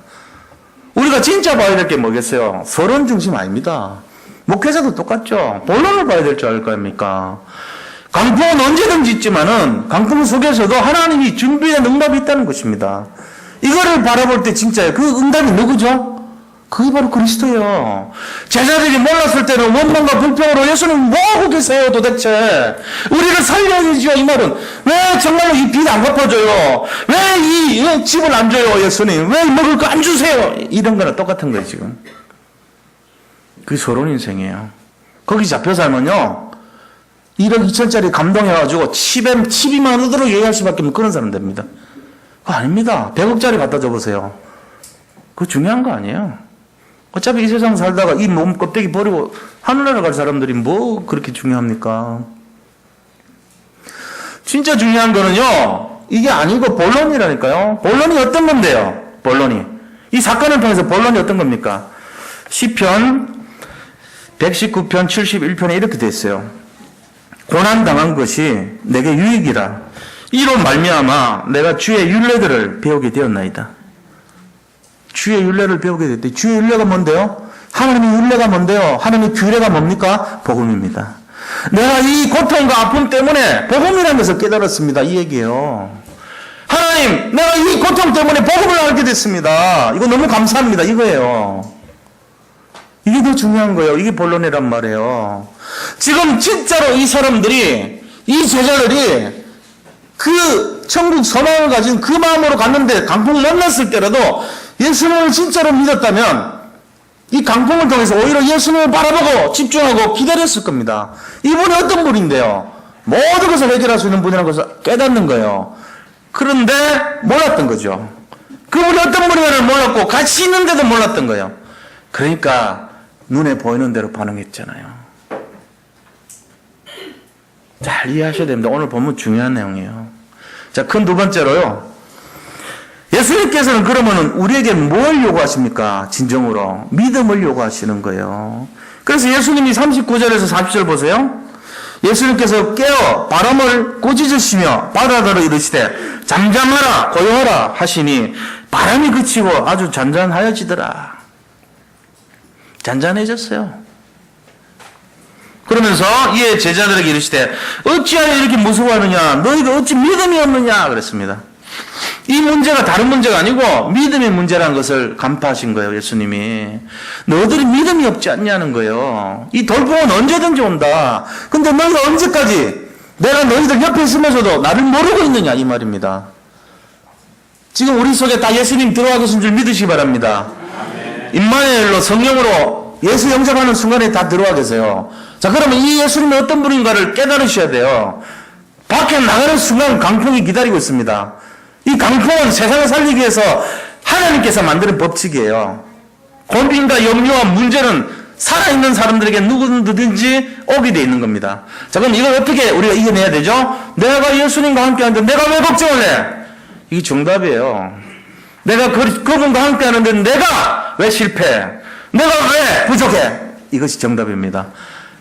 우리가 진짜 봐야 될 게 뭐겠어요? 서론 중심 아닙니다. 목회자도 똑같죠. 본론을 봐야 될 줄 알 거 아닙니까? 강풍은 언제든지 있지만은 강풍 속에서도 하나님이 준비한 응답이 있다는 것입니다. 이거를 바라볼 때 진짜요. 그 응답이 누구죠? 그게 바로 그리스도예요. 제자들이 몰랐을 때는 원망과 불평으로 예수님 뭐 하고 계세요 도대체? 우리를 살려야죠. 이 말은 왜 정말로 이 빚 안 갚아줘요? 왜 이 집을 안 줘요 예수님? 왜 먹을 거 안 주세요? 이런 거랑 똑같은 거예요 지금. 그게 서론 인생이에요. 거기 잡혀 살면요 1억 2천짜리 감동해가지고 칩이만 얻도록 얘기할 수밖에 없는 그런 사람 됩니다. 그거 아닙니다. 100억짜리 갖다 줘보세요. 그거 중요한 거 아니에요. 어차피 이 세상 살다가 이 몸 껍데기 버리고 하늘나라 갈 사람들이 뭐 그렇게 중요합니까? 진짜 중요한 거는요, 이게 아니고 본론이라니까요. 본론이 어떤 건데요? 본론이. 이 사건을 통해서 본론이 어떤 겁니까? 시편 119편 71편에 이렇게 돼 있어요. 고난당한 것이 내게 유익이라. 이로 말미암아 내가 주의 율례들을 배우게 되었나이다. 주의 율례를 배우게 됐대. 주의 율례가 뭔데요? 하나님의 율례가 뭔데요? 하나님의 규례가 뭡니까? 복음입니다. 내가 이 고통과 아픔 때문에 복음이라는 것을 깨달았습니다. 이 얘기예요. 하나님, 내가 이 고통 때문에 복음을 알게 됐습니다. 이거 너무 감사합니다. 이거예요. 이게 더 중요한 거예요. 이게 본론이란 말이에요. 지금 진짜로 이 사람들이, 이 제자들이 그 천국 소망을 가진 그 마음으로 갔는데 강풍 만났을 때라도 예수님을 진짜로 믿었다면 이 강풍을 통해서 오히려 예수님을 바라보고 집중하고 기다렸을 겁니다. 이분이 어떤 분인데요? 모든 것을 해결할 수 있는 분이라는 것을 깨닫는 거예요. 그런데 몰랐던 거죠. 그분이 어떤 분인가를 몰랐고 같이 있는데도 몰랐던 거예요. 그러니까 눈에 보이는 대로 반응했잖아요. 잘 이해하셔야 됩니다. 오늘 본문 중요한 내용이에요. 자, 큰 두 번째로요. 예수님께서는 그러면은 우리에게 뭘 요구하십니까? 진정으로. 믿음을 요구하시는 거예요. 그래서 예수님이 39절에서 40절 보세요. 예수님께서 깨어 바람을 꾸짖으시며 바다더러 이르시되 잠잠하라 고요하라 하시니 바람이 그치고 아주 잔잔하여지더라. 잔잔해졌어요. 그러면서 이에 제자들에게 이르시되 어찌하여 이렇게 무서워하느냐? 너희가 어찌 믿음이 없느냐? 그랬습니다. 이 문제가 다른 문제가 아니고 믿음의 문제라는 것을 간파하신 거예요. 예수님이. 너희들이 믿음이 없지 않냐는 거예요. 이 돌풍은 언제든지 온다. 근데 너희가 언제까지 내가 너희들 옆에 있으면서도 나를 모르고 있느냐 이 말입니다. 지금 우리 속에 다 예수님 들어와 계신 줄 믿으시기 바랍니다. 임마누엘로 성령으로 예수 영접하는 순간에 다 들어와 계세요. 자, 그러면 이 예수님이 어떤 분인가를 깨달으셔야 돼요. 밖에 나가는 순간 강풍이 기다리고 있습니다. 이 강풍은 세상을 살리기 위해서 하나님께서 만드는 법칙이에요. 고민과 염려와 문제는 살아있는 사람들에게 누구든지 오게 돼 있는 겁니다. 자, 그럼 이걸 어떻게 우리가 이겨내야 되죠? 내가 예수님과 함께 하는데 내가 왜 걱정을 해? 이게 정답이에요. 내가 그분과 함께 하는데 내가 왜 실패해? 내가 왜 부족해? 이것이 정답입니다.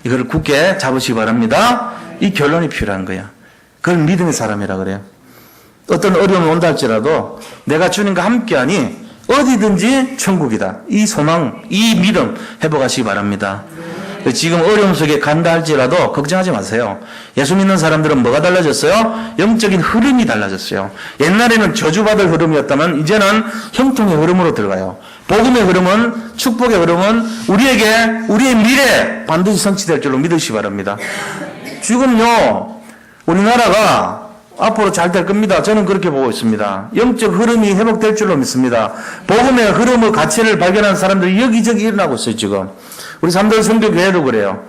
이걸 굳게 잡으시기 바랍니다. 이 결론이 필요한 거야. 그걸 믿음의 사람이라 그래요. 어떤 어려움이 온다 할지라도 내가 주님과 함께하니 어디든지 천국이다. 이 소망, 이 믿음 회복하시기 바랍니다. 지금 어려움 속에 간다 할지라도 걱정하지 마세요. 예수 믿는 사람들은 뭐가 달라졌어요? 영적인 흐름이 달라졌어요. 옛날에는 저주받을 흐름이었다면 이제는 형통의 흐름으로 들어가요. 복음의 흐름은, 축복의 흐름은 우리에게 우리의 미래 반드시 성취될 줄로 믿으시기 바랍니다. 지금요 우리나라가 앞으로 잘 될 겁니다. 저는 그렇게 보고 있습니다. 영적 흐름이 회복될 줄로 믿습니다. 복음의 흐름의 가치를 발견한 사람들이 여기저기 일어나고 있어요. 지금 우리 삼들 선교교회도 그래요.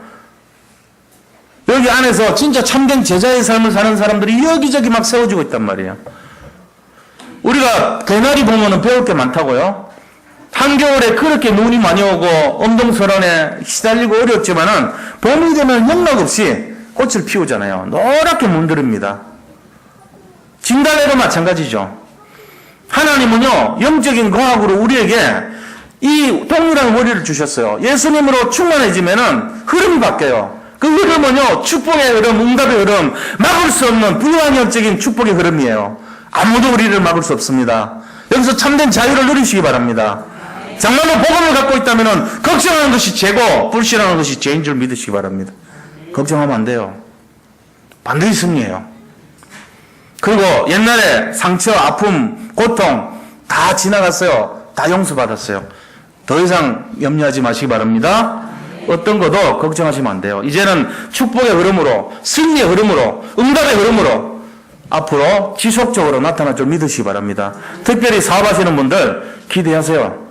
여기 안에서 진짜 참된 제자의 삶을 사는 사람들이 여기저기 막 세워지고 있단 말이에요. 우리가 개나리 보면은 배울 게 많다고요. 한겨울에 그렇게 눈이 많이 오고 엄동설원에 시달리고 어렵지만은 봄이 되면 영락없이 꽃을 피우잖아요. 노랗게 물들입니다. 진달래도 마찬가지죠. 하나님은요 영적인 과학으로 우리에게 이 동일한 원리를 주셨어요. 예수님으로 충만해지면은 흐름이 바뀌어요. 그 흐름은요 축복의 흐름, 응답의 흐름, 막을 수 없는 불가항력적인 축복의 흐름이에요. 아무도 우리를 막을 수 없습니다. 여기서 참된 자유를 누리시기 바랍니다. 정말로 복음을 갖고 있다면은 걱정하는 것이 죄고 불신하는 것이 죄인 줄 믿으시기 바랍니다. 걱정하면 안 돼요. 반드시 승리해요. 그리고 옛날에 상처, 아픔, 고통 다 지나갔어요. 다 용서받았어요. 더 이상 염려하지 마시기 바랍니다. 어떤 것도 걱정하시면 안 돼요. 이제는 축복의 흐름으로, 승리의 흐름으로, 응답의 흐름으로 앞으로 지속적으로 나타날 줄 믿으시기 바랍니다. 특별히 사업하시는 분들 기대하세요.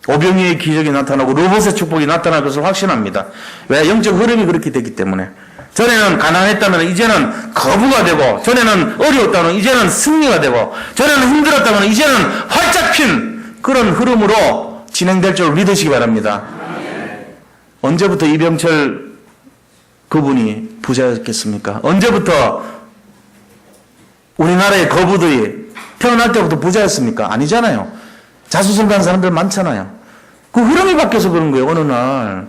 오병이의 기적이 나타나고 로봇의 축복이 나타날 것을 확신합니다. 왜? 영적 흐름이 그렇게 됐기 때문에. 전에는 가난했다면 이제는 거부가 되고, 전에는 어려웠다면 이제는 승리가 되고, 전에는 힘들었다면 이제는 활짝 핀 그런 흐름으로 진행될 줄 믿으시기 바랍니다. 언제부터 이병철 그분이 부자였겠습니까? 언제부터 우리나라의 거부들이 태어날 때부터 부자였습니까? 아니잖아요. 자수성가한 사람들 많잖아요. 그 흐름이 바뀌어서 그런 거예요. 어느 날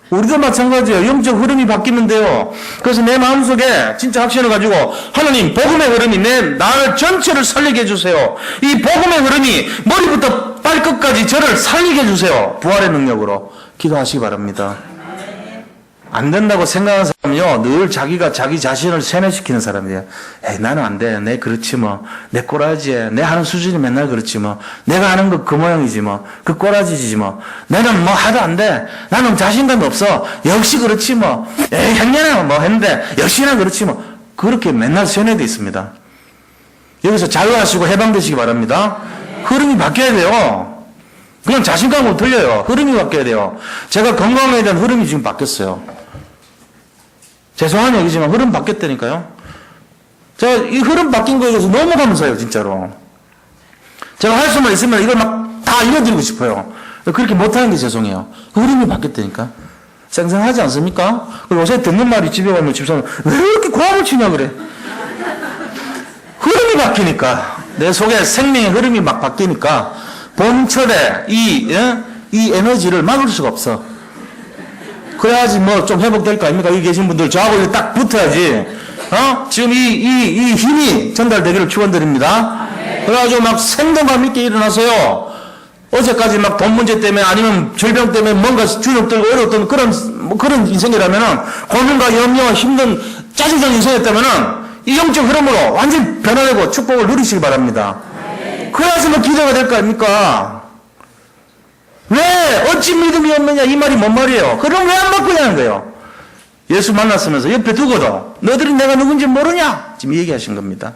우리도 마찬가지예요. 영적 흐름이 바뀌면 돼요. 그래서 내 마음속에 진짜 확신을 가지고 하나님 복음의 흐름이 내 나를 전체를 살리게 해주세요. 이 복음의 흐름이 머리부터 발끝까지 저를 살리게 해주세요. 부활의 능력으로 기도하시기 바랍니다. 안 된다고 생각하는 사람은요 늘 자기가 자기 자신을 세뇌시키는 사람이에요. 에이 나는 안 돼. 내 그렇지 뭐. 내 꼬라지에. 내 하는 수준이 맨날 그렇지 뭐. 내가 하는 거 그 모양이지 뭐. 그 꼬라지지 뭐. 내는 뭐 하도 안 돼. 나는 자신감이 없어. 역시 그렇지 뭐. 에이 작년에 뭐 했는데 역시나 그렇지 뭐. 그렇게 맨날 세뇌되어 있습니다. 여기서 자유하시고 해방되시기 바랍니다. 흐름이 바뀌어야 돼요. 그냥 자신감으로 들려요. 흐름이 바뀌어야 돼요. 제가 건강에 대한 흐름이 지금 바뀌었어요. 죄송한 얘기지만 흐름 바뀌었다니까요. 제가 이 흐름 바뀐 거에 대해서 너무 감사해요. 진짜로. 제가 할 수만 있으면 이걸 막 다 이뤄드리고 싶어요. 그렇게 못하는 게 죄송해요. 흐름이 바뀌었다니까. 생생하지 않습니까? 요새 듣는 말이 집에 가면 집사람 왜 이렇게 고함을 치냐 그래. 흐름이 바뀌니까. 내 속에 생명의 흐름이 막 바뀌니까 봄철에 이 에너지를 막을 수가 없어. 그래야지 뭐 좀 회복될 거 아닙니까? 여기 계신 분들 저하고 딱 붙어야지. 지금 이 힘이 전달되기를 축원드립니다. 그래가지고 막 생동감 있게 일어나서요. 어제까지 막 돈 문제 때문에 아니면 질병 때문에 뭔가 주눅들고 어려웠던 그런 인생이라면은 고민과 염려와 힘든 짜증난 인생이었다면은 이 영적 흐름으로 완전히 변화되고 축복을 누리시기 바랍니다. 그래야지 뭐 기도가 될 거 아닙니까? 왜 어찌 믿음이 없느냐 이 말이 뭔 말이에요? 그럼 왜 안 바꾸냐는 거예요. 예수 만났으면서 옆에 두고도 너들이 내가 누군지 모르냐 지금 얘기하신 겁니다.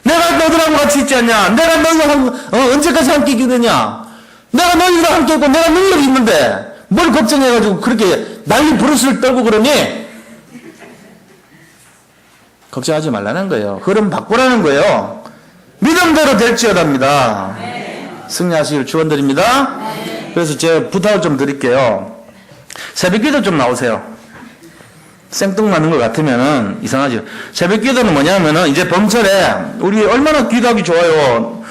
내가 너들하고 같이 있지 않냐? 내가 너희랑 언제까지 함께 있겠느냐? 내가 너희랑 함께 있고 내가 능력이 있는데 뭘 걱정해가지고 그렇게 난리 부르스를 떨고 그러니? 걱정하지 말라는 거예요. 흐름 바꾸라는 거예요. 믿음대로 될지어답니다. 승리하시길 축원드립니다. 그래서 제가 부탁을 좀 드릴게요. 새벽기도 좀 나오세요. 생뚱맞는 것 같으면은 이상하죠. 새벽기도는 뭐냐면은 이제 봄철에 우리 얼마나 기도하기 좋아요.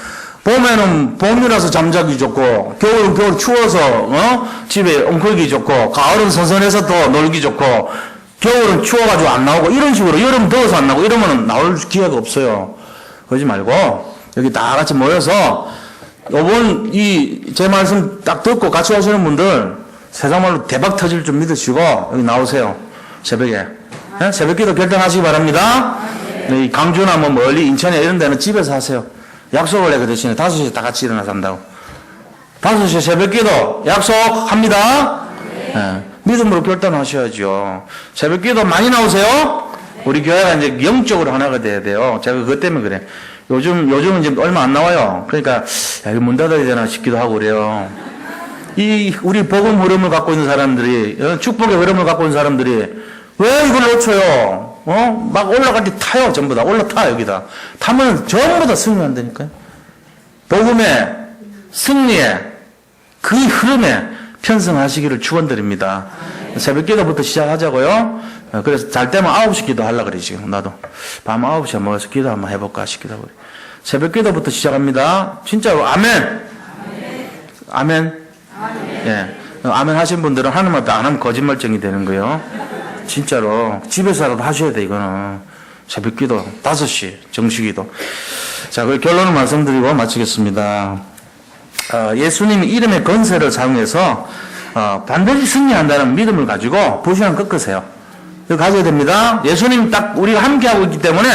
봄에는 봄이라서 잠자기 좋고, 겨울은 겨울 추워서 집에 엉클기 좋고, 가을은 선선해서 또 놀기 좋고, 겨울은 추워가지고 안 나오고 이런 식으로, 여름 더워서 안 나오고 이러면 나올 기회가 없어요. 그러지 말고 여기 다 같이 모여서 요번 제 말씀 딱 듣고 같이 오시는 분들 세상말로 대박 터질 줄 믿으시고 여기 나오세요. 새벽에. 네? 새벽기도 결단하시기 바랍니다. 이 강주나 뭐 멀리 인천에 이런 데는 집에서 하세요. 약속을 해 그 대신에 5시에 다 같이 일어나서 한다고. 5시에 새벽기도 약속합니다. 네. 믿음으로 결단하셔야죠. 새벽기도 많이 나오세요. 우리 교회가 이제 영적으로 하나가 돼야 돼요. 제가 그것 때문에 그래. 요즘은 이제 얼마 안 나와요. 그러니까 야, 이거 문 닫아야 되나 싶기도 하고 그래요. 우리 복음 흐름을 갖고 있는 사람들이, 축복의 흐름을 갖고 있는 사람들이 왜 이걸 놓쳐요? 막 올라갈 때 타요. 전부 다 올라타 여기다. 타면 전부 다 승리한다니까요. 복음의 승리에 그 흐름에 편승하시기를 축원드립니다. 새벽 기도부터 시작하자고요. 그래서 잘 때면 9시 기도 하려고 그래 지금 나도. 밤 9시에 모여서 기도 한번 해볼까 싶기도 하고. 새벽 기도부터 시작합니다. 진짜로 아멘. 아멘. 예. 아멘 하신 분들은 하나님 앞에 안 하면 거짓말쟁이 되는 거예요. 진짜로 집에서라도 하셔야 돼 이거는. 새벽 기도 5시 정식 기도. 자, 그 결론을 말씀드리고 마치겠습니다. 예수님이 이름의 권세를 사용해서 반드시 승리한다는 믿음을 가지고 불신앙 꺾으세요. 이거 가져야 됩니다. 예수님 딱 우리가 함께하고 있기 때문에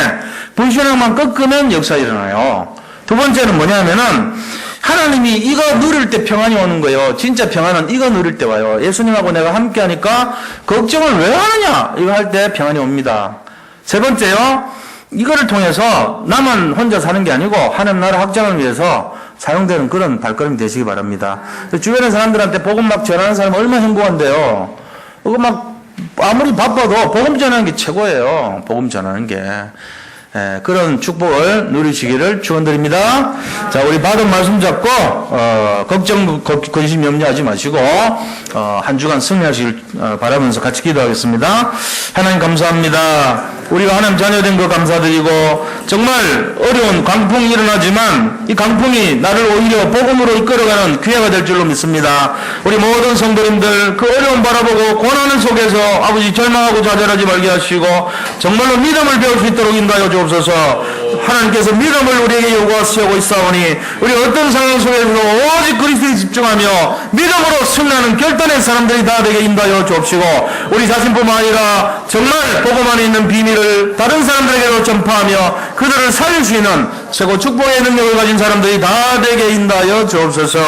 불신앙만 꺾으면 역사 일어나요. 두 번째는 뭐냐면은 하나님이 이거 누릴 때 평안이 오는 거예요. 진짜 평안은 이거 누릴 때 와요. 예수님하고 내가 함께하니까 걱정을 왜 하느냐 이거 할 때 평안이 옵니다. 세 번째요. 이거를 통해서 나만 혼자 사는 게 아니고 하나님 나라 확장을 위해서 사용되는 그런 발걸음이 되시기 바랍니다. 주변의 사람들한테 복음 막 전하는 사람은 얼마나 행복한데요. 그거 막 아무리 바빠도 복음 전하는 게 최고예요. 복음 전하는 게. 그런 축복을 누리시기를 축원드립니다. 자, 우리 받은 말씀 잡고 걱정, 근심, 염려하지 마시고 한 주간 승리하시길 바라면서 같이 기도하겠습니다. 하나님 감사합니다. 우리가 하나님 자녀된 거 감사드리고 정말 어려운 강풍이 일어나지만 이 강풍이 나를 오히려 복음으로 이끌어가는 기회가 될 줄로 믿습니다. 우리 모든 성도님들 그 어려움 바라보고 고난을 속에서 아버지 절망하고 좌절하지 말게 하시고 정말로 믿음을 배울 수 있도록 인도하여 주옵소서. 하나님께서 믿음을 우리에게 요구하시고 있사오니 우리 어떤 상황 속에서도 오직 그리스도에 집중하며 믿음으로 승리하는 결단의 사람들이 다 되게 인도하여 주옵시고 우리 자신뿐만 아니라 정말 복음 안에 있는 비밀을 다른 사람들에게도 전파하며 그들을 살릴 수 있는 최고 축복의 능력을 가진 사람들이 다 되게 인도하여 주옵소서.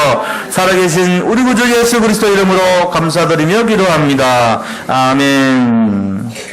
살아계신 우리 구주 예수 그리스도 이름으로 감사드리며 기도합니다. 아멘.